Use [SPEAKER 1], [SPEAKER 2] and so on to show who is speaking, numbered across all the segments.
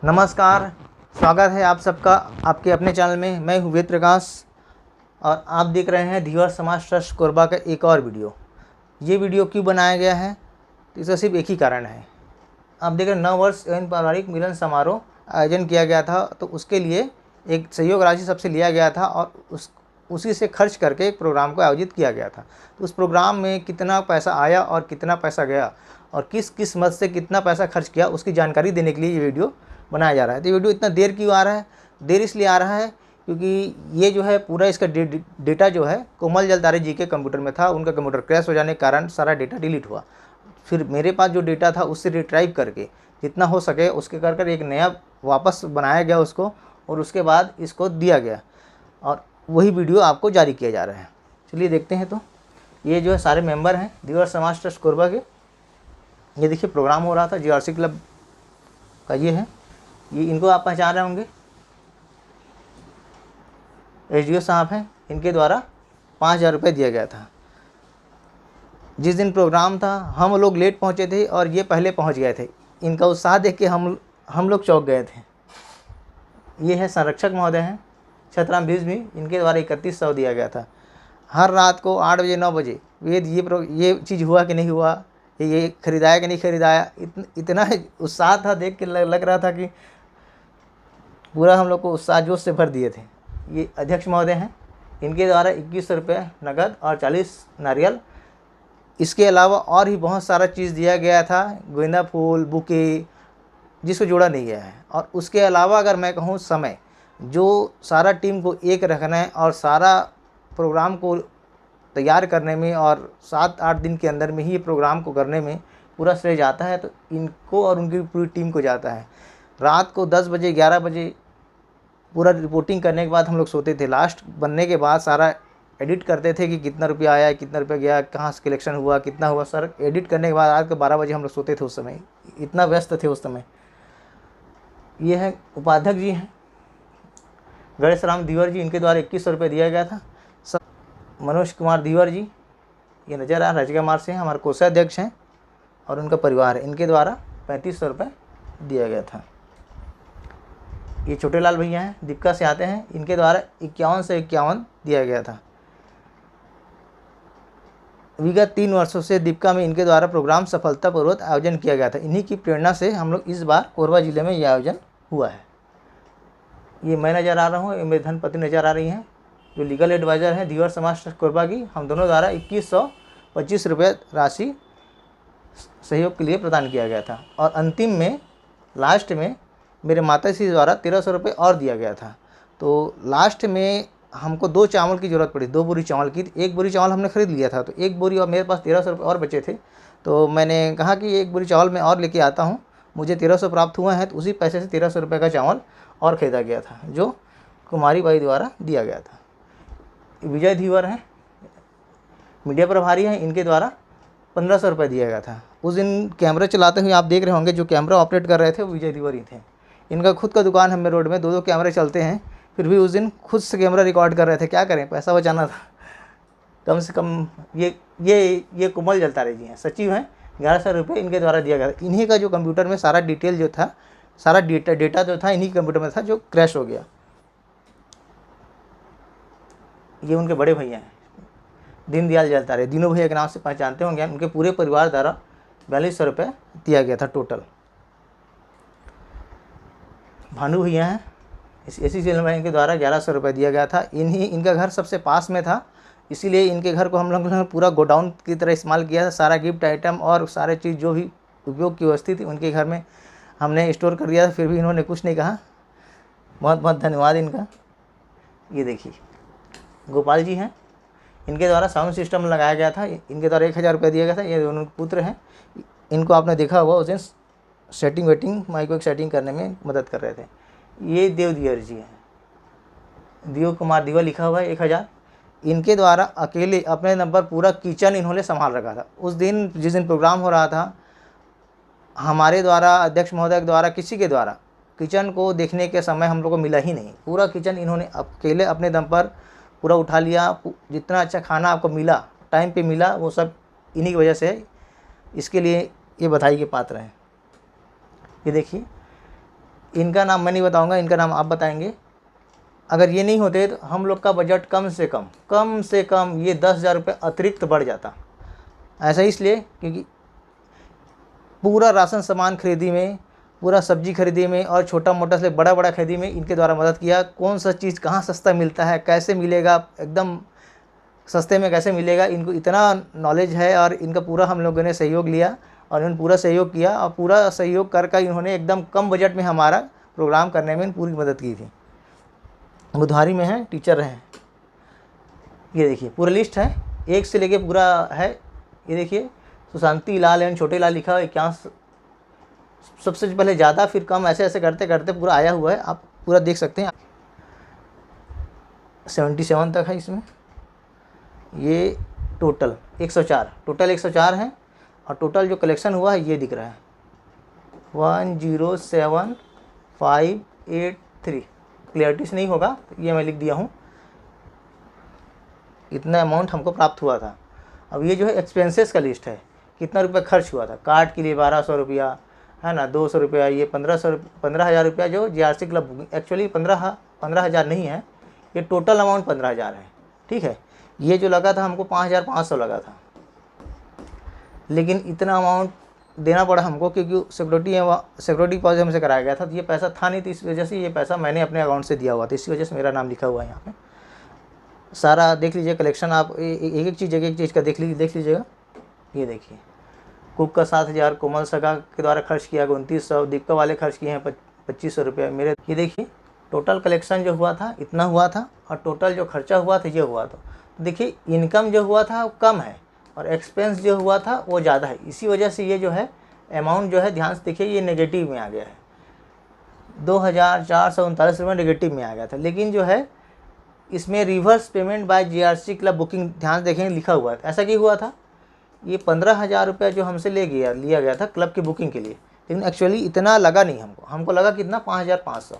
[SPEAKER 1] नमस्कार, स्वागत है आप सबका आपके अपने चैनल में। मैं हूँ वेद प्रकाश और आप देख रहे हैं धीवर समाज ट्रस्ट कोरबा का एक और वीडियो। ये वीडियो क्यों बनाया गया है तो इसका सिर्फ एक ही कारण है। आप देख रहे हैं 9 वर्ष एवं पारिवारिक मिलन समारोह आयोजन किया गया था, तो उसके लिए एक सहयोग राशि सबसे लिया गया था और उसी से खर्च करके एक प्रोग्राम को आयोजित किया गया था। तो उस प्रोग्राम में कितना पैसा आया और कितना पैसा गया और किस किस मद से कितना पैसा खर्च किया उसकी जानकारी देने के लिए ये वीडियो बनाया जा रहा है। तो ये वीडियो इतना देर क्यों आ रहा है? देर इसलिए आ रहा है क्योंकि ये जो है पूरा इसका डेटा जो है कोमल जलतारे जी के कंप्यूटर में था। उनका कंप्यूटर क्रैश हो जाने के कारण सारा डेटा डिलीट हुआ। फिर मेरे पास जो डेटा था उससे रिट्राइव करके जितना हो सके उसके कर एक नया वापस बनाया गया उसको, और उसके बाद इसको दिया गया और वही वीडियो आपको जारी किया जा रहा है। चलिए देखते हैं। तो ये जो है सारे मेंबर हैं धीवर समाज ट्रस्ट कोरबा के। ये देखिए प्रोग्राम हो रहा था जीआरसी क्लब का। ये है, ये इनको आप पहचान रहे होंगे, एसडीओ साहब हैं। इनके द्वारा 5,000 रुपये दिया गया था। जिस दिन प्रोग्राम था हम लोग लेट पहुंचे थे और ये पहले पहुंच गए थे। इनका उत्साह देख के हम लोग चौंक गए थे। ये है संरक्षक महोदय हैं छतराम बीज भी। इनके द्वारा 3100 दिया गया था। हर रात को 8 बजे 9 बजे ये चीज़ हुआ कि नहीं हुआ, ये खरीदाया कि नहीं खरीदाया, इतना उत्साह था। देख के लग रहा था कि पूरा हम लोग को उत्साह जोश से भर दिए थे। ये अध्यक्ष महोदय हैं। इनके द्वारा 2100 रुपये नगद और 40 नारियल। इसके अलावा और भी बहुत सारा चीज़ दिया गया था, गेंदा फूल, बुके, जिसको जोड़ा नहीं गया है। और उसके अलावा अगर मैं कहूँ समय, जो सारा टीम को एक रखना है और सारा प्रोग्राम को तैयार करने में और 7-8 दिन के अंदर में ही ये प्रोग्राम को करने में पूरा श्रेय जाता है, तो इनको और उनकी पूरी टीम को जाता है। रात को 10 बजे 11 बजे पूरा रिपोर्टिंग करने के बाद हम लोग सोते थे। लास्ट बनने के बाद सारा एडिट करते थे कि कितना रुपया आया, कितना रुपया गया, कहाँ से कलेक्शन हुआ, कितना हुआ। सर एडिट करने के बाद रात को 12 बजे हम लोग सोते थे। उस समय इतना व्यस्त थे उस समय। ये है उपाध्यक्ष जी हैं गणेश राम धीवर जी। इनके द्वारा 2100 रुपये दिया गया था। मनोज कुमार धीवर जी, ये नज़र आ राजगामार से हैं, हमारे कोषाध्यक्ष हैं और उनका परिवार है। इनके द्वारा 3500 रुपये दिया गया था। ये छोटे लाल भैया हैं, दीपका से आते हैं। इनके द्वारा 51 से 51 दिया गया था। विगत 3 वर्षों से दीपका में इनके द्वारा प्रोग्राम सफलतापूर्वक आयोजन किया गया था। इन्हीं की प्रेरणा से हम लोग इस बार कोरबा ज़िले में यह आयोजन हुआ है। ये मैं नज़र आ रहा हूँ, मेरी धनपति नज़र आ रही हैं जो लीगल एडवाइज़र हैं धीवर समाज ट्रस्ट कोरबा की। हम दोनों द्वारा 2125 रुपये राशि सहयोग के लिए प्रदान किया गया था। और अंतिम में लास्ट में मेरे माताजी द्वारा 1300 रुपये और दिया गया था। तो लास्ट में हमको 2 चावल की ज़रूरत पड़ी, 2 बोरी चावल की। 1 बोरी चावल हमने ख़रीद लिया था, तो 1 बोरी और मेरे पास 1300 रुपये और बचे थे। तो मैंने कहा कि 1 बोरी चावल मैं और लेके आता हूँ, मुझे 1300 प्राप्त हुआ है। तो उसी पैसे से 1300 रुपये का चावल और ख़रीदा गया था जो कुमारी बाई द्वारा दिया गया था। विजय धीवर हैं, मीडिया प्रभारी हैं। इनके द्वारा 1500 रुपये दिया गया था। उस दिन कैमरा चलाते हुए आप देख रहे होंगे, जो कैमरा ऑपरेट कर रहे थे वो विजय धीवर ही थे। इनका खुद का दुकान है, मेरे रोड में 2-2 कैमरे चलते हैं, फिर भी उस दिन खुद से कैमरा रिकॉर्ड कर रहे थे। क्या करें, पैसा बचाना था कम से कम। ये कोमल जलतारे जी हैं, सचिव हैं। 1100 रुपये इनके द्वारा दिया गया था। इन्हीं का जो कंप्यूटर में सारा डिटेल जो था, सारा डेटा जो था इन्हीं के कंप्यूटर में था जो क्रैश हो गया। ये उनके बड़े भैया हैं दीनदयाल जलतारे, दीनू भैया के नाम से पहचानते होंगे। उनके पूरे परिवार द्वारा 4200 रुपये दिया गया था टोटल। भानु भैया हैं, एसी जेल में इनके द्वारा 1100 रुपये दिया गया था। इनका घर सबसे पास में था, इसीलिए इनके घर को हम लोगों ने पूरा गोडाउन की तरह इस्तेमाल किया था। सारा गिफ्ट आइटम और सारे चीज़ जो भी उपयोग की वस्तु थी उनके घर में हमने स्टोर कर दिया था। फिर भी इन्होंने कुछ नहीं कहा। बहुत बहुत धन्यवाद इनका। ये देखिए गोपाल जी हैं, इनके द्वारा साउंड सिस्टम लगाया गया था। इनके द्वारा 1000 रुपये दिया गया था। ये दोनों पुत्र हैं, इनको आपने देखा हुआ उस दिन सेटिंग माइक सेटिंग करने में मदद कर रहे थे। ये देव दियर जी हैं, देव कुमार दिवा लिखा हुआ है 1000। इनके द्वारा अकेले अपने नंबर पूरा किचन इन्होंने संभाल रखा था। उस दिन जिस दिन प्रोग्राम हो रहा था, हमारे द्वारा अध्यक्ष महोदय के द्वारा किसी के द्वारा किचन को देखने के समय हम लोग को मिला ही नहीं। पूरा किचन इन्होंने अकेले अपने दम पर पूरा उठा लिया। जितना अच्छा खाना आपको मिला, टाइम पे मिला, वो सब इन्हीं की वजह से है। इसके लिए ये बधाई के पात्र हैं। ये देखिए इनका नाम मैं नहीं बताऊंगा, इनका नाम आप बताएंगे। अगर ये नहीं होते तो हम लोग का बजट कम से कम ये 10,000 रुपये अतिरिक्त बढ़ जाता। ऐसा इसलिए क्योंकि पूरा राशन सामान खरीदी में, पूरा सब्जी खरीदी में और छोटा मोटा से बड़ा बड़ा खरीदी में इनके द्वारा मदद किया। कौन सा चीज़ कहाँ सस्ता मिलता है, कैसे मिलेगा, एकदम सस्ते में कैसे मिलेगा, इनको इतना नॉलेज है और इनका पूरा हम लोगों ने सहयोग लिया और इन्होंने पूरा सहयोग किया और पूरा सहयोग कर इन्होंने एकदम कम बजट में हमारा प्रोग्राम करने में पूरी मदद की थी। बुधवारी में है, टीचर हैं, ये देखिए पूरा लिस्ट है, 1 से लेके पूरा है। ये देखिए सुशांति लाल एवं छोटे लाल लिखा है 51, सबसे पहले ज़्यादा फिर कम, ऐसे ऐसे करते करते पूरा आया हुआ है, आप पूरा देख सकते हैं। 77 तक है इसमें। ये टोटल 104 है और टोटल जो कलेक्शन हुआ है ये दिख रहा है 107,583। क्लियरिटी से नहीं होगा तो ये मैं लिख दिया हूँ, इतना अमाउंट हमको प्राप्त हुआ था। अब ये जो है एक्सपेंसेस का लिस्ट है, कितना रुपया खर्च हुआ था। कार्ड के लिए 1200 रुपया है ना, 200 रुपया, ये 15,000 रुपया जो जीआरसी क्लब बुकिंग, एक्चुअली 15,000 नहीं है, ये टोटल अमाउंट 15,000 है, ठीक है। ये जो लगा था हमको 5,500 लगा था, लेकिन इतना अमाउंट देना पड़ा हमको क्योंकि सिक्योरिटी डिपॉजिट हमसे कराया गया था, तो ये पैसा था नहीं, तो इस वजह से ये पैसा मैंने अपने अकाउंट से दिया हुआ था, इसी वजह से मेरा नाम लिखा हुआ है यहाँ पे। सारा देख लीजिए कलेक्शन, आप एक एक चीज़ का देख लीजिएगा। ये देखिए कुक का 7,000, कोमल सगा के द्वारा खर्च किया 2900, दीपिका वाले खर्च किए हैं 2,500 रुपये मेरे। ये देखिए टोटल कलेक्शन जो हुआ था इतना हुआ था और टोटल जो खर्चा हुआ था ये हुआ था। देखिए इनकम जो हुआ था वो कम है और एक्सपेंस जो हुआ था वो ज़्यादा है, इसी वजह से ये जो है अमाउंट जो है ध्यान से देखिए ये नेगेटिव में आ गया है, 2,439 रुपये नेगेटिव में आ गया था। लेकिन जो है इसमें reverse payment by GRC club booking ध्यान देखेंगे लिखा हुआ है। ऐसा क्यों हुआ था, ये 15,000 रुपये जो हमसे लिया गया था क्लब की बुकिंग के लिए, लेकिन एक्चुअली इतना लगा नहीं हमको लगा कितना 5,500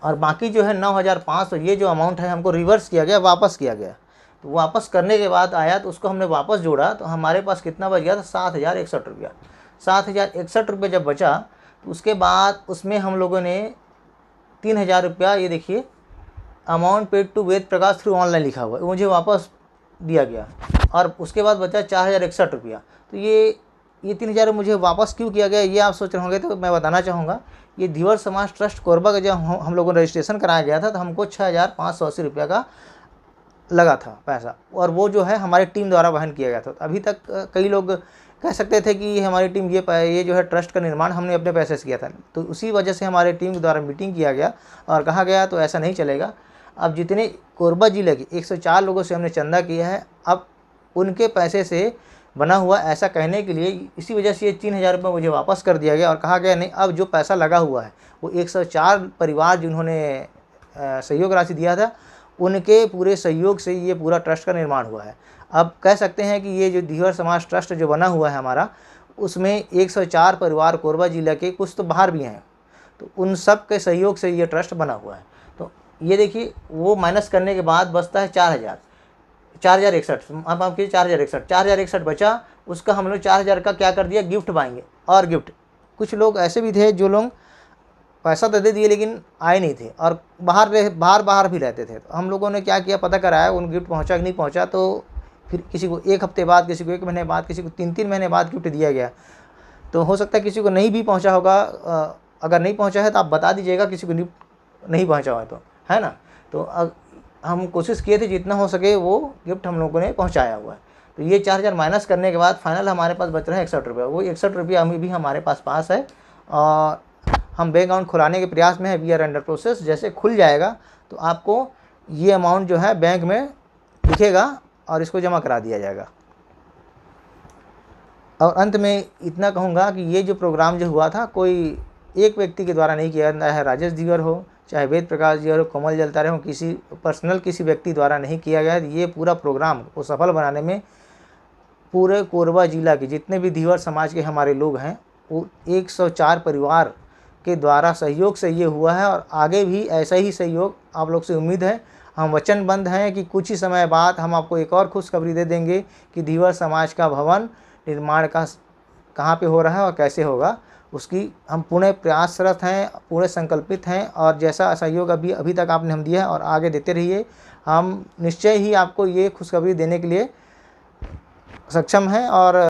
[SPEAKER 1] और बाकी जो है 9,500 ये जो अमाउंट है हमको रिवर्स किया गया, वापस किया गया। तो वापस करने के बाद आया तो उसको हमने वापस जोड़ा तो हमारे पास कितना बच गया था 7,061 रुपया। 7,061 रुपये जब बचा तो उसके बाद उसमें हम लोगों ने 3,000 रुपया, ये देखिए amount paid to Ved Prakash through online लिखा हुआ है, मुझे वापस दिया गया और उसके बाद बचा 4,061 रुपया। तो ये 3,000 मुझे वापस क्यों किया गया ये आप सोच रहे होंगे, तो मैं बताना चाहूँगा। ये धीवर समाज ट्रस्ट कोरबा का जब हम लोगों ने रजिस्ट्रेशन कराया गया था तो हमको 6,580 रुपया का लगा था पैसा, और वो जो है हमारी टीम द्वारा वहन किया गया था। अभी तक कई लोग कह सकते थे कि हमारी टीम ये जो है ट्रस्ट का निर्माण हमने अपने पैसे से किया था, तो उसी वजह से हमारे टीम के द्वारा मीटिंग किया गया और कहा गया तो ऐसा नहीं चलेगा। अब जितने कोरबा जिले के 104 लोगों से हमने चंदा किया है, अब उनके पैसे से बना हुआ, ऐसा कहने के लिए इसी वजह से ये 3,000 रुपये मुझे वापस कर दिया गया और कहा गया नहीं, अब जो पैसा लगा हुआ है वो 104 परिवार जिन्होंने सहयोग राशि दिया था उनके पूरे सहयोग से ये पूरा ट्रस्ट का निर्माण हुआ है। अब कह सकते हैं कि ये जो धीवर समाज ट्रस्ट जो बना हुआ है हमारा, उसमें 104 परिवार कोरबा जिला के, कुछ तो बाहर भी हैं, तो उन सब के सहयोग से ये ट्रस्ट बना हुआ है। तो ये देखिए वो माइनस करने के बाद बचता है 4,061, अब आपके 4,061 बचा, उसका हम लोग 4,000 का क्या कर दिया, गिफ्ट पाएंगे। और गिफ्ट कुछ लोग ऐसे भी थे जो लोग पैसा तो दे दिए लेकिन आए नहीं थे और बाहर भी रहते थे, तो हम लोगों ने क्या किया, पता कराया उन गिफ्ट पहुंचा कि नहीं पहुंचा। तो फिर किसी को 1 हफ्ते बाद, किसी को 1 महीने बाद, किसी को 3 महीने बाद गिफ्ट दिया गया। तो हो सकता है किसी को नहीं भी पहुंचा होगा, अगर नहीं पहुंचा है तो आप बता दीजिएगा किसी को नहीं पहुंचा हुआ, तो है ना। तो हम कोशिश किए थे जितना हो सके वो गिफ्ट हम लोगों ने पहुँचाया हुआ है। तो ये 4,000 माइनस करने के बाद फाइनल हमारे पास बच रहे हैं 61 रुपये। वो 61 रुपया अभी भी हमारे पास है और हम बैंक अकाउंट खुलाने के प्रयास में है, वी आर अंडर प्रोसेस। जैसे खुल जाएगा तो आपको ये अमाउंट जो है बैंक में दिखेगा और इसको जमा करा दिया जाएगा। और अंत में इतना कहूँगा कि ये जो प्रोग्राम जो हुआ था कोई एक व्यक्ति के द्वारा नहीं किया गया है, राजेश दिगर हो, चाहे वेद प्रकाश जी हो, कोमल जलतारे हो, किसी पर्सनल किसी व्यक्ति द्वारा नहीं किया गया। ये पूरा प्रोग्राम को सफल बनाने में पूरे कोरबा जिला के जितने भी धीवर समाज के हमारे लोग हैं वो 104 परिवार के द्वारा सहयोग से ये हुआ है और आगे भी ऐसा ही सहयोग आप लोग से उम्मीद है। हम वचनबद्ध हैं कि कुछ ही समय बाद हम आपको एक और खुशखबरी दे देंगे कि धीवर समाज का भवन निर्माण का कहाँ पे हो रहा है और कैसे होगा। उसकी हम पूर्ण प्रयासरत हैं, पूरे संकल्पित हैं और जैसा सहयोग अभी तक आपने हम दिया है और आगे देते रहिए। हम निश्चय ही आपको ये खुशखबरी देने के लिए सक्षम हैं और